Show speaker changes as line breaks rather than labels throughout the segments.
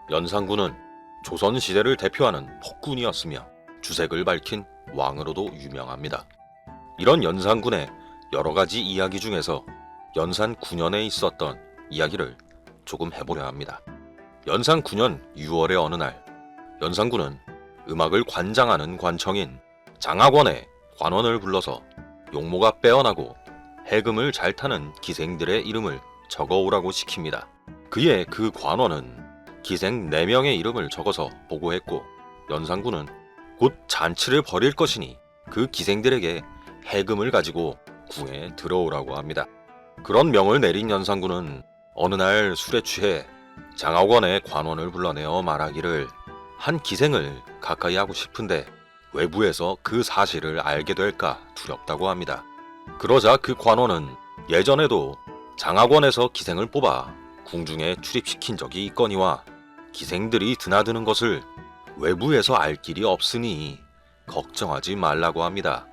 연산군은 조선시대를 대표하는 폭군이었으며 주색을 밝힌 왕으로도 유명합니다. 이런 연산군의 여러가지 이야기 중에서 연산 9년에 있었던 이야기를 조금 해보려 합니다. 연산 9년 6월의 어느 날, 연산군은 음악을 관장하는 관청인 장학원의 관원을 불러서 용모가 빼어나고 해금을 잘 타는 기생들의 이름을 적어오라고 시킵니다. 그의 그 관원은 기생 4명의 이름을 적어서 보고했고, 연산군은 곧 잔치를 벌일 것이니 그 기생들에게 해금을 가지고 궁에 들어오라고 합니다. 그런 명을 내린 연산군은 어느 날 술에 취해 장학원의 관원을 불러내어 말하기를 한 기생을 가까이 하고 싶은데 외부에서 그 사실을 알게 될까 두렵다고 합니다. 그러자 그 관원은 예전에도 장학원에서 기생을 뽑아 궁중에 출입시킨 적이 있거니와 기생들이 드나드는 것을 외부에서 알 길이 없으니 걱정하지 말라고 합니다.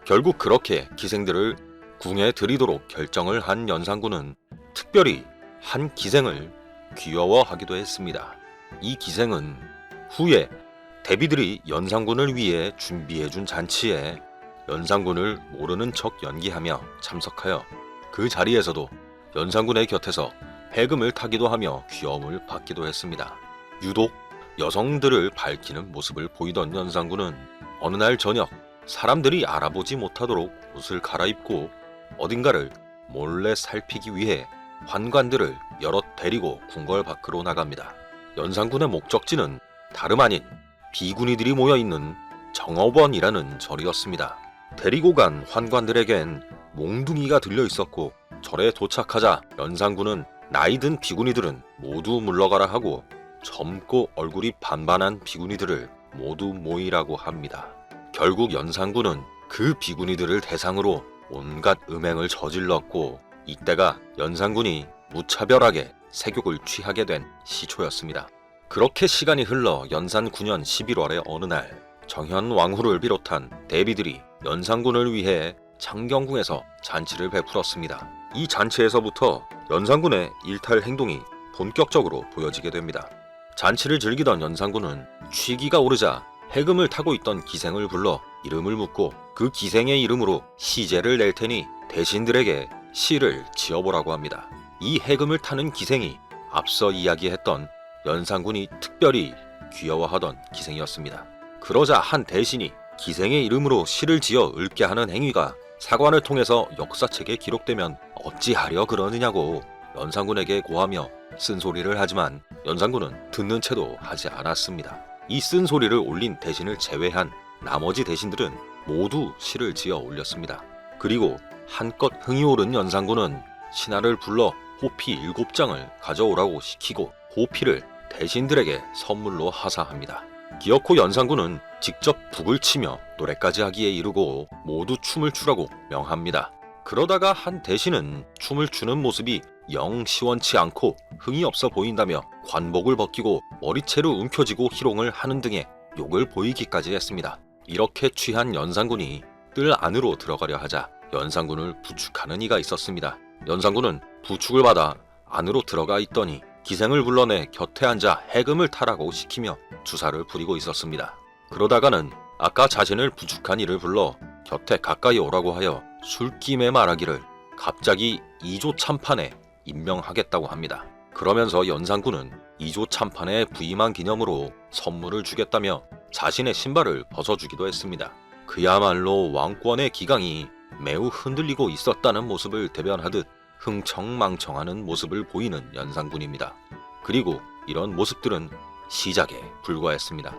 결국 그렇게 기생들을 궁에 들이도록 결정을 한 연산군은 특별히 한 기생을 귀여워하기도 했습니다. 이 기생은 후에 대비들이 연산군을 위해 준비해준 잔치에 연산군을 모르는 척 연기하며 참석하여 그 자리에서도 연산군의 곁에서 해금을 타기도 하며 귀여움을 받기도 했습니다. 유독 여성들을 밝히는 모습을 보이던 연산군은 어느 날 저녁 사람들이 알아보지 못하도록 옷을 갈아입고 어딘가를 몰래 살피기 위해 환관들을 여럿 데리고 궁궐 밖으로 나갑니다. 연산군의 목적지는 다름 아닌 비구니들이 모여있는 정업원이라는 절이었습니다. 데리고 간 환관들에겐 몽둥이가 들려있었고, 절에 도착하자 연산군은 나이든 비구니들은 모두 물러가라 하고 젊고 얼굴이 반반한 비구니들을 모두 모이라고 합니다. 결국 연산군은 그 비구니들을 대상으로 온갖 음행을 저질렀고, 이때가 연산군이 무차별하게 세욕을 취하게 된 시초였습니다. 그렇게 시간이 흘러 연산 9년 11월의 어느 날, 정현왕후를 비롯한 대비들이 연산군을 위해 창경궁에서 잔치를 베풀었습니다. 이 잔치에서부터 연산군의 일탈 행동이 본격적으로 보여지게 됩니다. 잔치를 즐기던 연산군은 취기가 오르자 해금을 타고 있던 기생을 불러 이름을 묻고 그 기생의 이름으로 시제를 낼 테니 대신들에게 시를 지어보라고 합니다. 이 해금을 타는 기생이 앞서 이야기했던 연산군이 특별히 귀여워하던 기생이었습니다. 그러자 한 대신이 기생의 이름으로 시를 지어 읽게 하는 행위가 사관을 통해서 역사책에 기록되면 어찌하려 그러느냐고 연산군에게 고하며 쓴소리를 하지만 연산군은 듣는 채도 하지 않았습니다. 이 쓴소리를 올린 대신을 제외한 나머지 대신들은 모두 시를 지어 올렸습니다. 그리고 한껏 흥이 오른 연산군은 신하를 불러 호피 7장을 가져오라고 시키고 호피를 대신들에게 선물로 하사합니다. 기어코 연산군은 직접 북을 치며 노래까지 하기에 이르고 모두 춤을 추라고 명합니다. 그러다가 한 대신은 춤을 추는 모습이 영 시원치 않고 흥이 없어 보인다며 관복을 벗기고 머리채로 움켜쥐고 희롱을 하는 등의 욕을 보이기까지 했습니다. 이렇게 취한 연산군이 뜰 안으로 들어가려 하자 연산군을 부축하는 이가 있었습니다. 연산군은 부축을 받아 안으로 들어가 있더니 기생을 불러내 곁에 앉아 해금을 타라고 시키며 주사를 부리고 있었습니다. 그러다가는 아까 자신을 부축한 이를 불러 곁에 가까이 오라고 하여 술김에 말하기를 갑자기 2조 참판에 임명하겠다고 합니다. 그러면서 연산군은 2조 참판에 부임한 기념으로 선물을 주겠다며 자신의 신발을 벗어주기도 했습니다. 그야말로 왕권의 기강이 매우 흔들리고 있었다는 모습을 대변하듯 흥청망청하는 모습을 보이는 연산군입니다. 그리고 이런 모습들은 시작에 불과했습니다.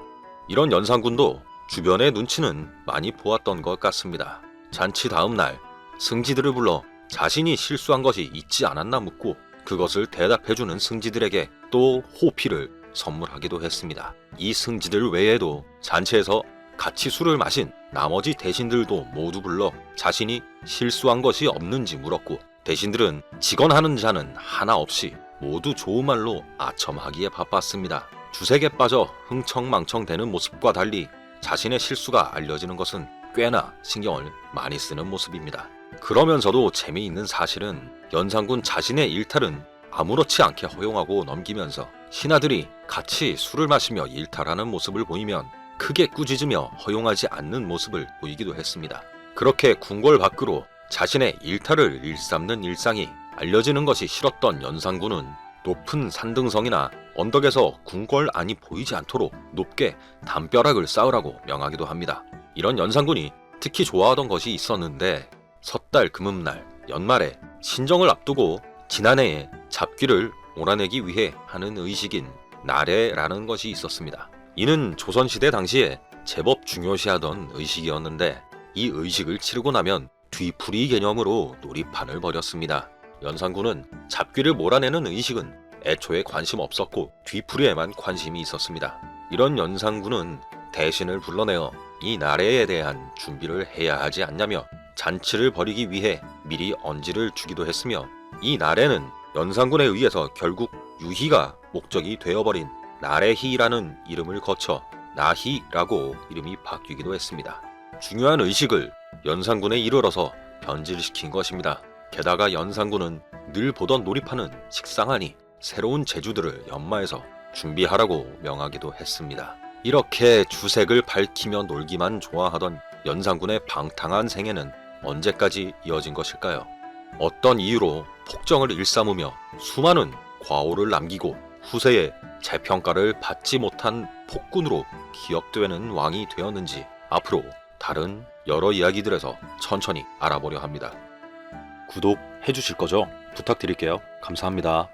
이런 연산군도 주변의 눈치는 많이 보았던 것 같습니다. 잔치 다음 날 승지들을 불러 자신이 실수한 것이 있지 않았나 묻고 그것을 대답해주는 승지들에게 또 호피를 선물하기도 했습니다. 이 승지들 외에도 잔치에서 같이 술을 마신 나머지 대신들도 모두 불러 자신이 실수한 것이 없는지 물었고, 대신들은 직언하는 자는 하나 없이 모두 좋은 말로 아첨하기에 바빴습니다. 주색에 빠져 흥청망청대는 모습과 달리 자신의 실수가 알려지는 것은 꽤나 신경을 많이 쓰는 모습입니다. 그러면서도 재미있는 사실은 연산군 자신의 일탈은 아무렇지 않게 허용하고 넘기면서 신하들이 같이 술을 마시며 일탈하는 모습을 보이면 크게 꾸짖으며 허용하지 않는 모습을 보이기도 했습니다. 그렇게 궁궐 밖으로 자신의 일탈을 일삼는 일상이 알려지는 것이 싫었던 연산군은 높은 산등성이나 언덕에서 궁궐 안이 보이지 않도록 높게 담벼락을 쌓으라고 명하기도 합니다. 이런 연산군이 특히 좋아하던 것이 있었는데 섣달 금음날 연말에 신정을 앞두고 지난해에 잡귀를 몰아내기 위해 하는 의식인 나래라는 것이 있었습니다. 이는 조선시대 당시에 제법 중요시하던 의식이었는데 이 의식을 치르고 나면 뒤풀이 개념으로 놀이판을 벌였습니다. 연산군은 잡귀를 몰아내는 의식은 애초에 관심 없었고 뒤풀이에만 관심이 있었습니다. 이런 연산군은 대신을 불러내어 이 나래에 대한 준비를 해야 하지 않냐며 잔치를 벌이기 위해 미리 언지를 주기도 했으며 이 나래는 연산군에 의해서 결국 유희가 목적이 되어버린 나래희라는 이름을 거쳐 나희라고 이름이 바뀌기도 했습니다. 중요한 의식을 연산군에 이르러서 변질시킨 것입니다. 게다가 연산군은 늘 보던 놀이판은 식상하니 새로운 제주들을 연마해서 준비하라고 명하기도 했습니다. 이렇게 주색을 밝히며 놀기만 좋아하던 연산군의 방탕한 생애는 언제까지 이어진 것일까요? 어떤 이유로 폭정을 일삼으며 수많은 과오를 남기고 후세에 재평가를 받지 못한 폭군으로 기억되는 왕이 되었는지 앞으로 다른 여러 이야기들에서 천천히 알아보려 합니다. 구독해 주실 거죠? 부탁드릴게요. 감사합니다.